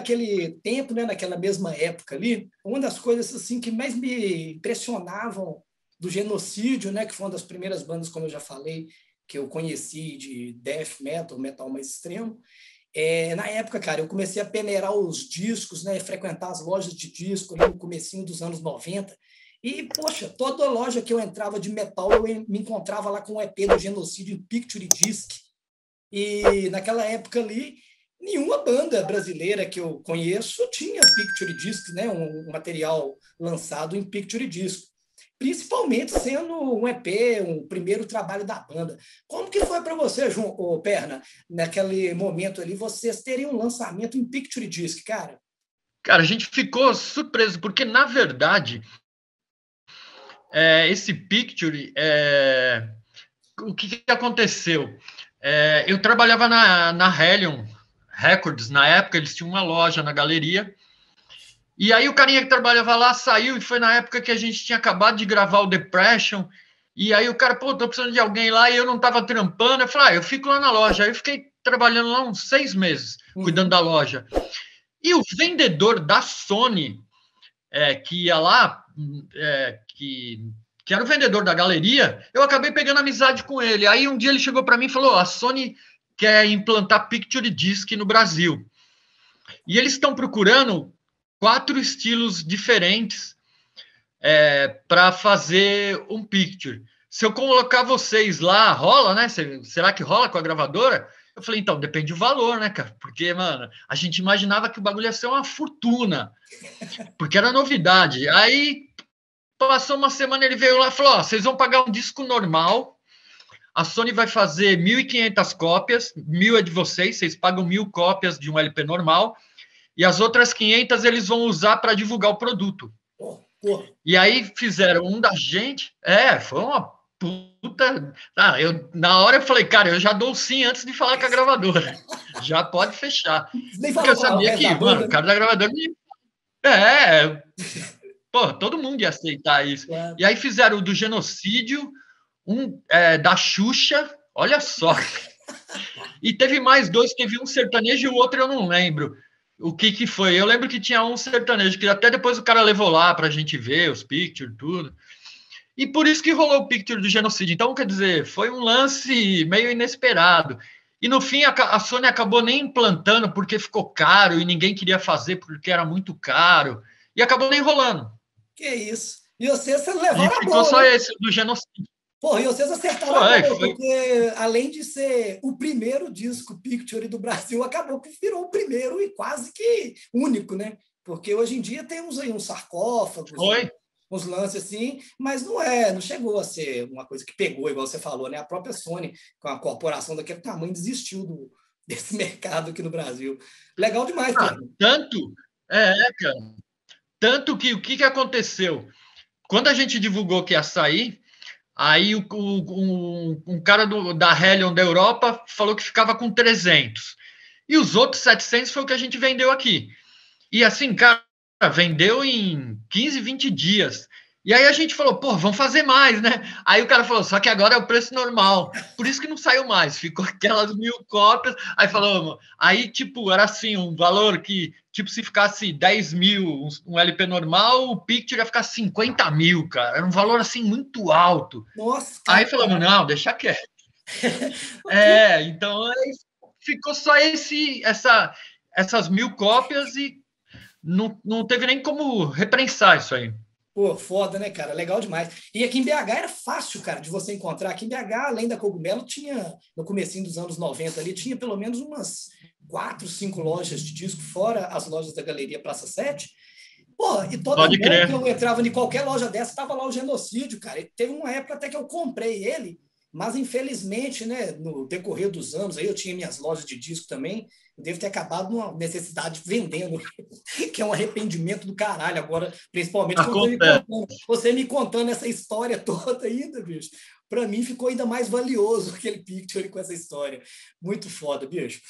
naquele tempo, né, naquela mesma época ali, uma das coisas assim que mais me impressionavam do Genocídio, né, que foi uma das primeiras bandas, como eu já falei, que eu conheci de death metal, metal mais extremo. Na época, cara, eu comecei a peneirar os discos, né, frequentar as lojas de disco ali no comecinho dos anos 90. E, poxa, toda loja que eu entrava de metal, eu me encontrava lá com o EP do Genocídio em Picture Disc. E naquela época ali, nenhuma banda brasileira que eu conheço tinha Picture Disc, né, um material lançado em Picture Disc. Principalmente sendo um EP, um primeiro trabalho da banda. Como que foi para você, João, Perna, naquele momento ali, vocês terem um lançamento em Picture Disc, cara? Cara, a gente ficou surpreso, porque, na verdade, esse Picture, o que aconteceu? Eu trabalhava na Hellion Records, na época, eles tinham uma loja na galeria, e aí o carinha que trabalhava lá saiu, e foi na época que a gente tinha acabado de gravar o Depression, e aí o cara, pô, tô precisando de alguém lá, e eu não tava trampando, eu falei, eu fico lá na loja. Aí eu fiquei trabalhando lá uns 6 meses, cuidando da loja. E o vendedor da Sony, que ia lá, que era o vendedor da galeria, eu acabei pegando amizade com ele. Aí um dia ele chegou para mim e falou, a Sony quer implantar Picture Disc no Brasil. E eles estão procurando 4 estilos diferentes para fazer um picture. Se eu colocar vocês lá, rola, né? Será que rola com a gravadora? Eu falei, então, depende do valor, né, cara? Porque, mano, a gente imaginava que o bagulho ia ser uma fortuna, porque era novidade. Aí, passou uma semana, ele veio lá e falou, vocês vão pagar um disco normal, a Sony vai fazer 1.500 cópias, 1.000 é de vocês pagam 1.000 cópias de um LP normal, e as outras 500 eles vão usar para divulgar o produto. E aí fizeram um da gente. Foi uma puta. Na hora eu falei, cara, eu já dou sim antes de falar com a gravadora. Já pode fechar. Nem Porque eu falou sabia que, mano, o cara da gravadora. Pô, todo mundo ia aceitar isso. Claro. E aí fizeram o do Genocídio, da Xuxa, olha só. E teve mais 2, teve um sertanejo e o outro eu não lembro o que foi. Eu lembro que tinha um sertanejo, que até depois o cara levou lá pra gente ver os pictures, tudo. E por isso que rolou o picture do Genocídio. Então, quer dizer, foi um lance meio inesperado. E no fim, a Sony acabou nem implantando porque ficou caro e ninguém queria fazer porque era muito caro. E acabou nem rolando. Que isso. E vocês levaram E a ficou boa, só né? esse do Genocídio. Porra, e vocês acertaram a boa, porque além de ser o primeiro disco Picture do Brasil, acabou que virou o primeiro e quase que único, né? Porque hoje em dia temos aí uns sarcófagos, uns lances assim, mas não chegou a ser uma coisa que pegou, igual você falou, né? A própria Sony, com a corporação daquele tamanho, desistiu desse mercado aqui no Brasil. Legal demais, cara. Cara. Tanto que o que aconteceu? Quando a gente divulgou que ia sair, aí um cara da Hellion da Europa falou que ficava com 300. E os outros 700 foi o que a gente vendeu aqui. E assim, cara, vendeu em 15, 20 dias. E aí a gente falou, pô, vamos fazer mais, né? Aí o cara falou, só que agora é o preço normal. Por isso que não saiu mais, ficou aquelas 1.000 cópias. Aí falou, aí tipo, era assim, um valor que, tipo, se ficasse 10 mil, um LP normal, o Picture ia ficar 50 mil, cara. Era um valor assim muito alto. Nossa, cara. Aí falamos, não, deixa quieto. Então ficou só essas 1.000 cópias e não teve nem como reprensar isso aí. Pô, foda, né, cara? Legal demais. E aqui em BH era fácil, cara, de você encontrar. Aqui em BH, além da Cogumelo, tinha, no comecinho dos anos 90 ali, tinha pelo menos umas 4, 5 lojas de disco, fora as lojas da Galeria Praça 7. Porra, e toda vez que eu entrava em qualquer loja dessa, tava lá o Genocídio, cara. E teve uma época até que eu comprei ele, mas infelizmente, né, no decorrer dos anos, aí eu tinha minhas lojas de disco também, eu devo ter acabado numa necessidade vendendo, que é um arrependimento do caralho agora, principalmente você me contando essa história toda ainda, bicho. Para mim ficou ainda mais valioso aquele Picture com essa história. Muito foda, bicho.